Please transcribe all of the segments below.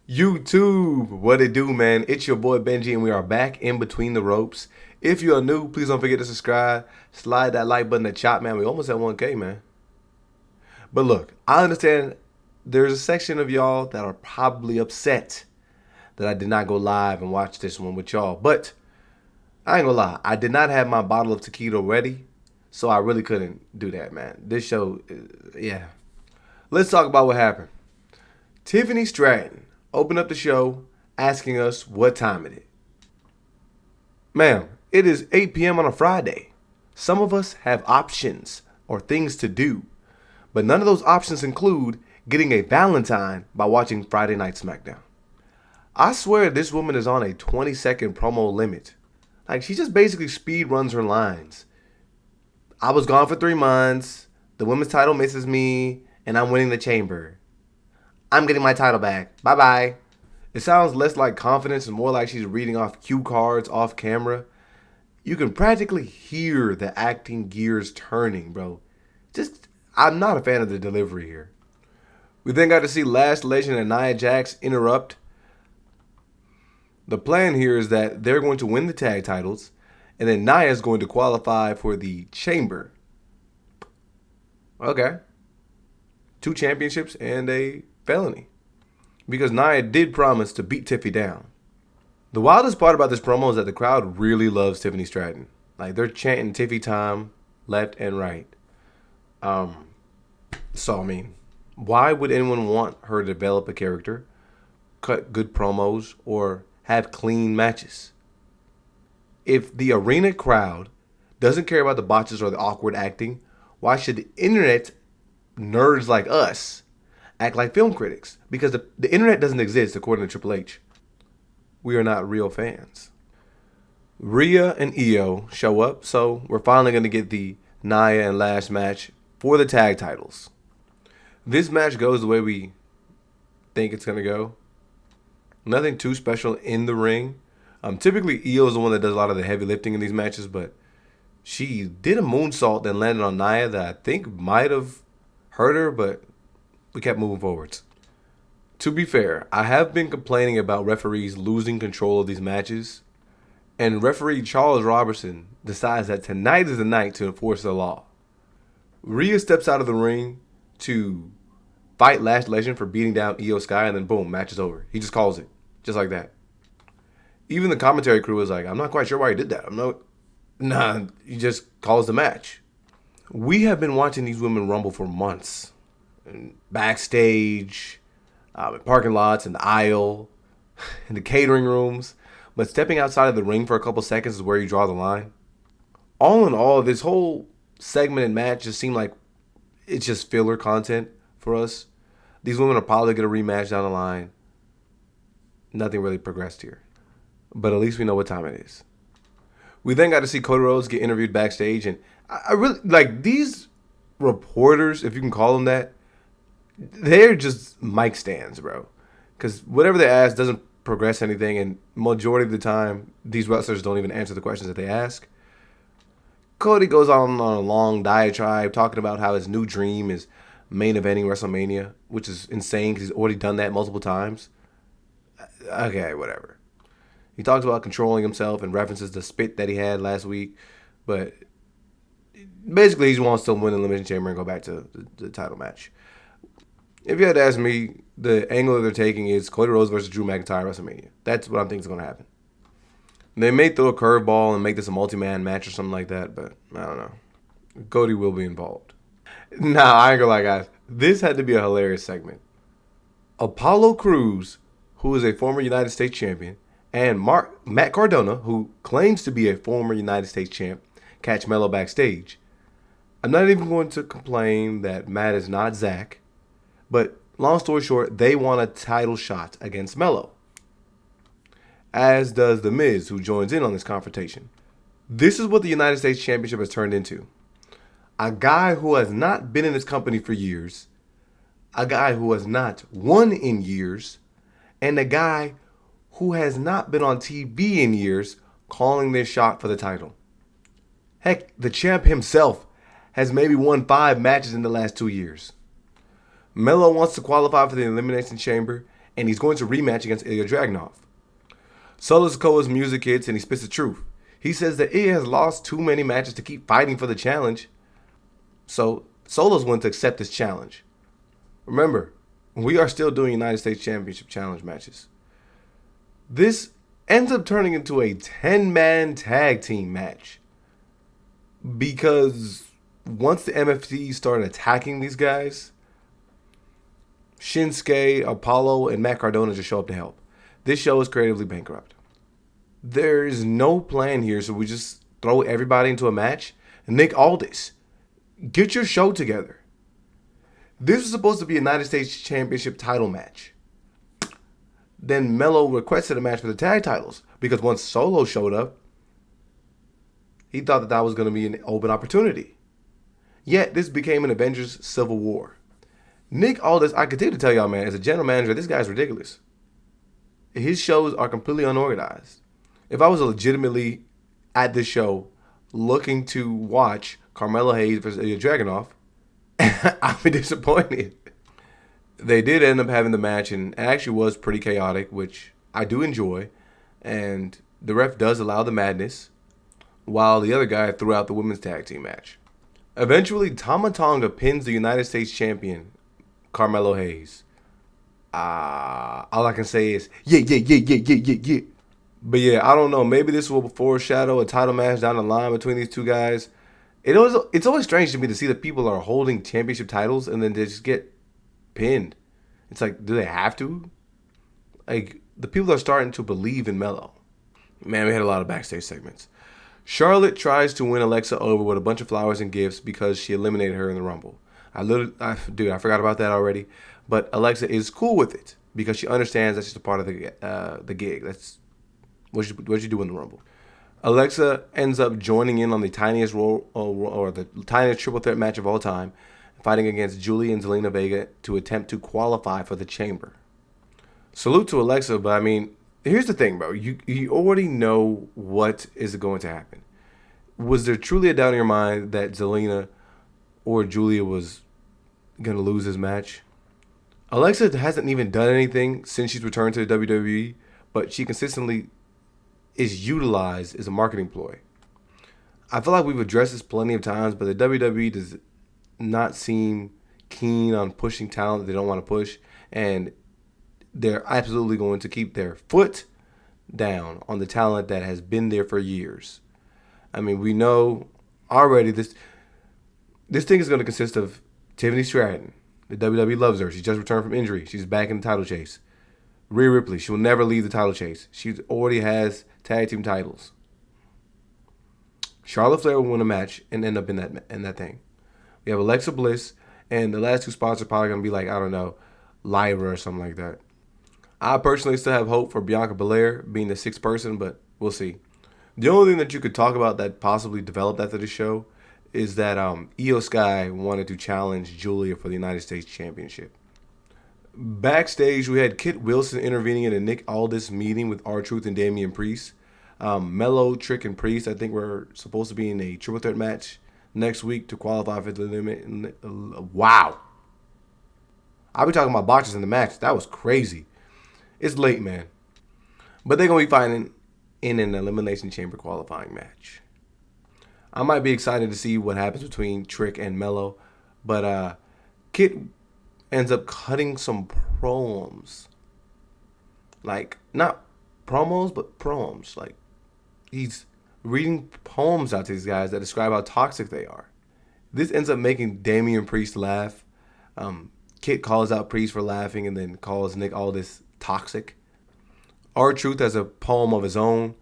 YouTube, what it do, man? It's your boy Benji, and we are back in between the ropes. If you are new, please don't forget to subscribe. Slide that like button to chop, man. We almost at 1K, man. But look, I understand there's a section of y'all that are probably upset that I did not go live and watch this one with y'all. But I ain't gonna lie, I did not have my bottle of tequila ready, so I really couldn't do that, man. This show, yeah. Let's talk about what happened. Tiffany Stratton opened up the show asking us what time it is. Ma'am, it is 8 p.m. on a Friday. Some of us have options or things to do, but none of those options include getting a Valentine by watching Friday Night Smackdown. I swear this woman is on a 20-second promo limit. Like, she just basically speed runs her lines. I was gone for 3 months, the women's title misses me, and I'm winning the chamber. I'm getting my title back. Bye-bye. It sounds less like confidence and more like she's reading off cue cards off camera. You can practically hear the acting gears turning, bro. I'm not a fan of the delivery here. We then got to see LASH legend and Nia Jax interrupt. The plan here is that they're going to win the tag titles, and then Nia is going to qualify for the chamber. Okay. 2 championships and a felony. Because Nia did promise to beat Tiffy down. The wildest part about this promo is that the crowd really loves Tiffany Stratton. Like, they're chanting Tiffy time left and right. So, I mean, why would anyone want her to develop a character, cut good promos, or have clean matches? If the arena crowd doesn't care about the botches or the awkward acting, why should the internet nerds like us act like film critics? Because the internet doesn't exist, according to Triple H. We are not real fans. RHEA and Io show up, so we're finally going to get the Nia and LASH match for the tag titles. This match goes the way we think it's going to go. Nothing too special in the ring. Typically, Io is the one that does a lot of the heavy lifting in these matches, but she did a moonsault that landed on Nia that I think might have hurt her, but we kept moving forwards. To be fair, I have been complaining about referees losing control of these matches, and referee Charles Robertson decides that tonight is the night to enforce the law. Rhea steps out of the ring to fight LASH Legend for beating down Io Sky, and then boom, match is over. He just calls it, just like that. Even the commentary crew is like, I'm not quite sure why he did that. Nah, he just calls the match. We have been watching these women rumble for months. Backstage, in parking lots, in the aisle, in the catering rooms. But stepping outside of the ring for a couple seconds is where you draw the line. All in all, this whole segment and match just seemed like it's just filler content for us. These women are probably going to rematch down the line. Nothing really progressed here. But at least we know what time it is. We then got to see Cody Rhodes get interviewed backstage. And I really, like, these reporters, if you can call them that, they're just mic stands, bro. Because whatever they ask doesn't progress anything. And majority of the time, these wrestlers don't even answer the questions that they ask. Cody goes on a long diatribe talking about how his new dream is main eventing WrestleMania, which is insane because he's already done that multiple times. Okay, whatever. He talks about controlling himself and references the spit that he had last week. But basically, he wants to win the Elimination Chamber and go back to the title match. If you had to ask me, the angle that they're taking is Cody Rhodes versus Drew McIntyre WrestleMania. That's what I'm thinking is going to happen. They may throw a curveball and make this a multi-man match or something like that, but I don't know. Cody will be involved. Nah, I ain't gonna lie, guys. This had to be a hilarious segment. Apollo Crews, who is a former United States champion, and Matt Cardona, who claims to be a former United States champ, catch Melo backstage. I'm not even going to complain that Matt is not Zach, but long story short, they want a title shot against Melo. As does The Miz, who joins in on this confrontation. This is what the United States Championship has turned into. A guy who has not been in this company for years, a guy who has not won in years, and a guy who has not been on TV in years calling this shot for the title. Heck, the champ himself has maybe won 5 matches in the last 2 years. Melo wants to qualify for the Elimination Chamber, and he's going to rematch against Ilya Dragunov. Solo Sikoa's music hits and he spits the truth. He says that Ilya has lost too many matches to keep fighting for the challenge, so Solo's willing to accept this challenge. Remember, we are still doing United States Championship Challenge matches. This ends up turning into a 10-man tag team match, because once the MFT started attacking these guys, Shinsuke, Apollo, and Matt Cardona just show up to help. This show is creatively bankrupt. There's no plan here, so we just throw everybody into a match. Nick Aldis, get your show together. This was supposed to be a United States Championship title match. Then Melo requested a match for the tag titles, because once Solo showed up, he thought that that was going to be an open opportunity. Yet, this became an Avengers Civil War. Nick Aldis, I continue to tell y'all, man, as a general manager, this guy's ridiculous. His shows are completely unorganized. If I was legitimately at this show looking to watch Carmelo Hayes versus Ilya Dragunov, I'd be disappointed. They did end up having the match, and it actually was pretty chaotic, which I do enjoy. And the ref does allow the madness, while the other guy threw out the women's tag team match. Eventually, Tama Tonga pins the United States champion, Carmelo Hayes. All I can say is, yeah. But yeah, I don't know. Maybe this will foreshadow a title match down the line between these two guys. It's always strange to me to see that people are holding championship titles and then they just get pinned. It's like, do they have to? Like, the people are starting to believe in Melo. Man, we had a lot of backstage segments. Charlotte tries to win Alexa over with a bunch of flowers and gifts because she eliminated her in the Rumble. I forgot about that already. But Alexa is cool with it because she understands that's just a part of the gig. That's what you do in the Rumble. Alexa ends up joining in on the tiniest the tiniest triple threat match of all time, fighting against Giulia and ZELINA Vega to attempt to qualify for the Chamber. Salute to Alexa, but I mean, here's the thing, bro. You already know what is going to happen. Was there truly a doubt in your mind that ZELINA or Giulia was going to lose this match? Alexa hasn't even done anything since she's returned to the WWE, but she consistently is utilized as a marketing ploy. I feel like we've addressed this plenty of times, but the WWE does not seem keen on pushing talent that they don't want to push, and they're absolutely going to keep their foot down on the talent that has been there for years. I mean, we know already this thing is going to consist of Tiffany Stratton. The WWE loves her. She just returned from injury. She's back in the title chase. Rhea Ripley. She will never leave the title chase. She already has tag team titles. Charlotte Flair will win a match and end up in that thing. We have Alexa Bliss, and the last two spots are probably going to be like, I don't know, Lyra or something like that. I personally still have hope for Bianca Belair being the sixth person, but we'll see. The only thing that you could talk about that possibly developed after the show is that Io Sky wanted to challenge Giulia for the United States Championship. Backstage, we had Kit Wilson intervening in a Nick Aldis meeting with R-Truth and Damian Priest. Melo, Trick, and Priest, I think, were supposed to be in a triple threat match next week to qualify for the limit. Wow. I'll be talking about botches in the match. That was crazy. It's late, man. But they're going to be fighting in an Elimination Chamber qualifying match. I might be excited to see what happens between Trick and Melo. But Kit ends up cutting some promos. Like, not promos, but proms. Like, he's reading poems out to these guys that describe how toxic they are. This ends up making Damian Priest laugh. Kit calls out Priest for laughing and then calls Nick Aldis toxic. R-Truth has a poem of his own,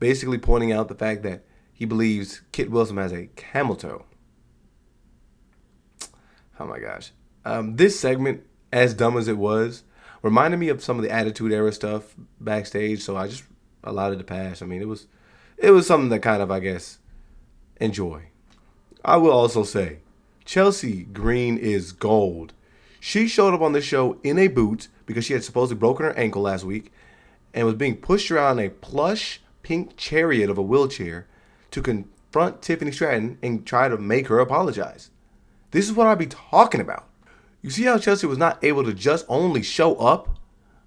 basically pointing out the fact that he believes Kit Wilson has a camel toe. Oh my gosh. This segment, as dumb as it was, reminded me of some of the Attitude Era stuff backstage, so I just allowed it to pass. I mean, it was something that kind of, I guess, enjoy. I will also say, Chelsea Green is gold. She showed up on this show in a boot because she had supposedly broken her ankle last week and was being pushed around a plush pink chariot of a wheelchair to confront Tiffany Stratton and try to make her apologize. This is what I be talking about. You see how Chelsea was not able to just only show up,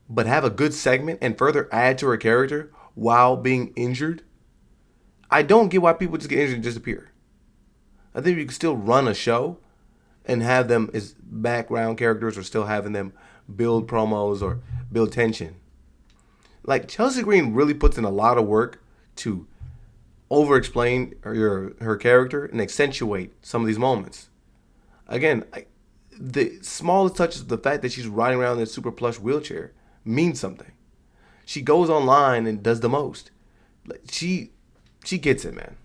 but have a good segment and further add to her character while being injured, I don't get why people just get injured and disappear. I think you can still run a show and have them as background characters or still having them build promos or build tension. Like, Chelsea Green really puts in a lot of work to over-explain her character and accentuate some of these moments. Again, the smallest touches of the fact that she's riding around in a super plush wheelchair means something. She goes online and does the most. She gets it, man.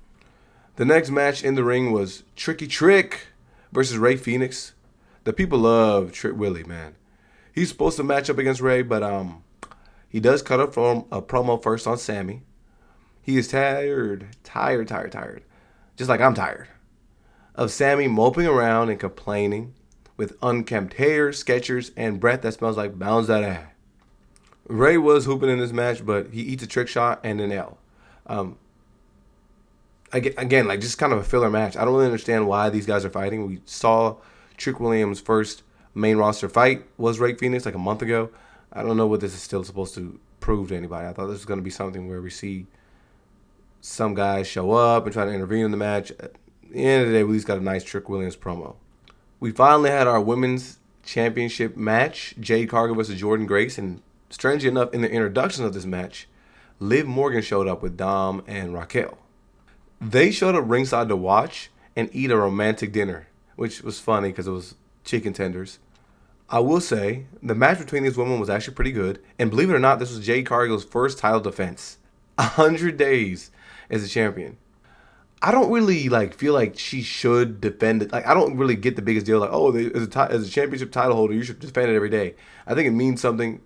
The next match in the ring was Tricky Trick versus FENIX. The people love Trick Willie, man. He's supposed to match up against Ray, but he does cut up from a promo first on SAMI. He is tired, just like I'm tired, of SAMI moping around and complaining with unkempt hair, Skechers, and breath that smells like bounce that ass. Ray was hooping in this match, but he eats a trick shot and an L. Again, like, just kind of a filler match. I don't really understand why these guys are fighting. We saw Trick Williams' first main roster fight was FENIX like a month ago. I don't know what this is still supposed to prove to anybody. I thought this was going to be something where we see some guys show up and try to intervene in the match. At the end of the day, we at least got a nice Trick Williams promo. We finally had our women's championship match, Jade Cargill versus Jordynne Grace, and strangely enough, in the introduction of this match, Liv Morgan showed up with Dom and Raquel. They showed up ringside to watch and eat a romantic dinner, which was funny because it was chicken tenders. I will say, the match between these women was actually pretty good, and believe it or not, this was Jade Cargill's first title defense. 100 days as a champion. I don't really feel like she should defend it. I don't really get the biggest deal. As a championship title holder, you should defend it every day. I think it means something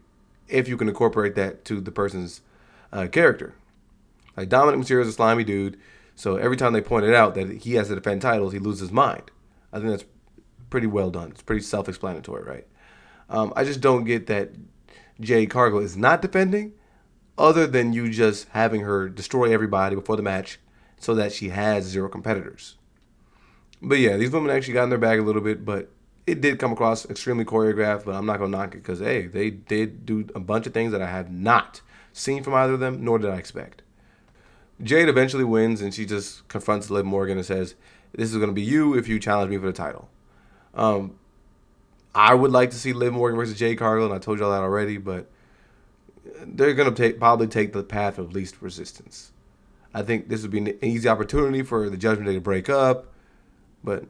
if you can incorporate that to the person's character. Like, Dominic Mysterio is a slimy dude, so every time they point it out that he has to defend titles, he loses his mind. I think that's pretty well done. It's pretty self-explanatory, right? I just don't get that Jade Cargill is not defending, other than you just having her destroy everybody before the match so that she has zero competitors. But yeah, these women actually got in their bag a little bit, but it did come across extremely choreographed, but I'm not going to knock it because, hey, they did do a bunch of things that I have not seen from either of them, nor did I expect. Jade eventually wins, and she just confronts Liv Morgan and says, this is going to be you if you challenge me for the title. I would like to see Liv Morgan versus Jade Cargill, and I told y'all that already, but they're going to probably take the path of least resistance. I think this would be an easy opportunity for the Judgment Day to break up, but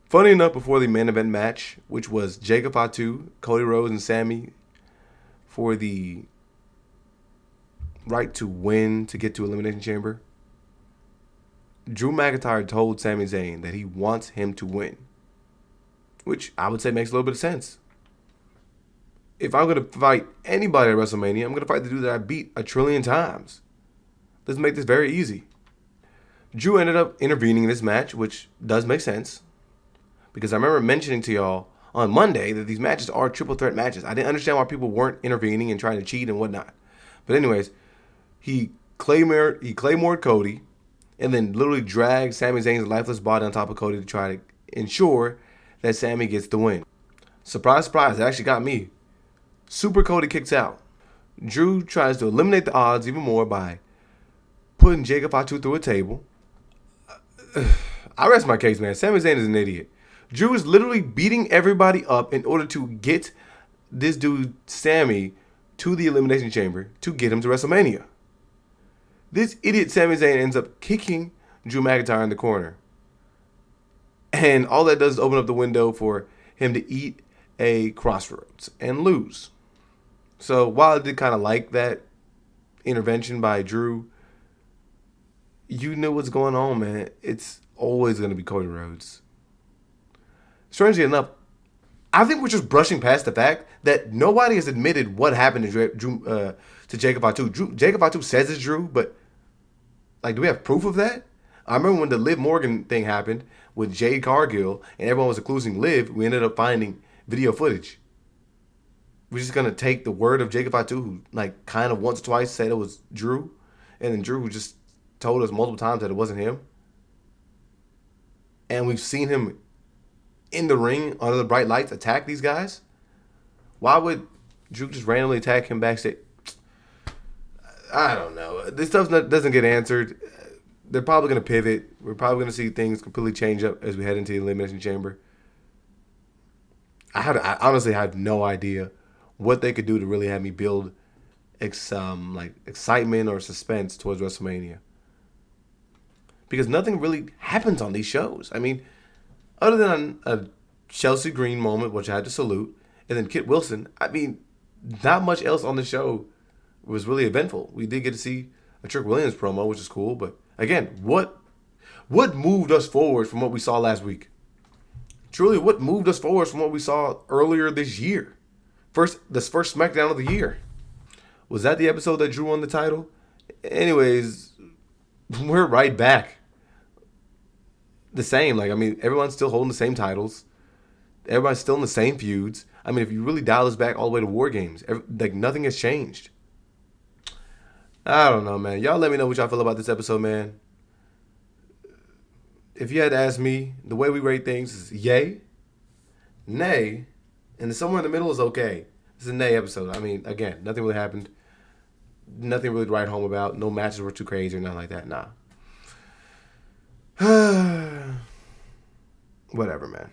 funny enough, before the main event match, which was Jacob Fatu, Cody Rhodes, and SAMI for the right to win to get to Elimination Chamber, Drew McIntyre told Sami Zayn that he wants him to win, which I would say makes a little bit of sense. If I'm going to fight anybody at WrestleMania, I'm going to fight the dude that I beat 1 trillion times. Let's make this very easy. Drew ended up intervening in this match, which does make sense, because I remember mentioning to y'all on Monday that these matches are triple threat matches. I didn't understand why people weren't intervening and trying to cheat and whatnot. But anyways, he claymored Cody, and then literally dragged Sami Zayn's lifeless body on top of Cody to try to ensure that Sami gets the win. Surprise, surprise, it actually got me. Super Cody kicks out. Drew tries to eliminate the odds even more by putting Jacob Fatu through a table. I rest my case, man. Sami Zayn is an idiot. Drew is literally beating everybody up in order to get this dude, Sami, to the Elimination Chamber to get him to WrestleMania. This idiot Sami Zayn ends up kicking Drew McIntyre in the corner. And all that does is open up the window for him to eat a crossroads and lose. So while I did kind of like that intervention by Drew, you knew what's going on, man. It's always going to be Cody Rhodes. Strangely enough, I think we're just brushing past the fact that nobody has admitted what happened to Jacob Fatu. Jacob Fatu says it's Drew, but do we have proof of that? I remember when the Liv Morgan thing happened with Jade Cargill and everyone was accusing Liv, we ended up finding video footage. We're just going to take the word of Jacob Fatu, who kind of once or twice said it was Drew, and then Drew, who just told us multiple times that it wasn't him. And we've seen him in the ring under the bright lights attack these guys. Why would Drew just randomly attack him backstage. I don't know. This stuff doesn't get answered. They're probably going to pivot. We're probably going to see things completely change up as we head into the Elimination Chamber. I honestly had no idea what they could do to really have me build excitement or suspense towards WrestleMania. Because nothing really happens on these shows. I mean, other than a Chelsea Green moment, which I had to salute, and then Kit Wilson, I mean, not much else on the show was really eventful. We did get to see a Trick Williams promo, which is cool. But again, what moved us forward from what we saw last week? Truly, what moved us forward from what we saw earlier this year? This first SmackDown of the year. Was that the episode that Drew won the title? Anyways, we're right back. The same. Like, I mean, everyone's still holding the same titles. Everybody's still in the same feuds. I mean, if you really dial this back all the way to War Games, like, nothing has changed. I don't know, man. Y'all let me know what y'all feel about this episode, man. If you had to ask me, the way we rate things is yay, nay, and somewhere in the middle is okay. This is a nay episode. I mean, again, nothing really happened. Nothing really to write home about. No matches were too crazy or nothing like that. Nah. Whatever, man.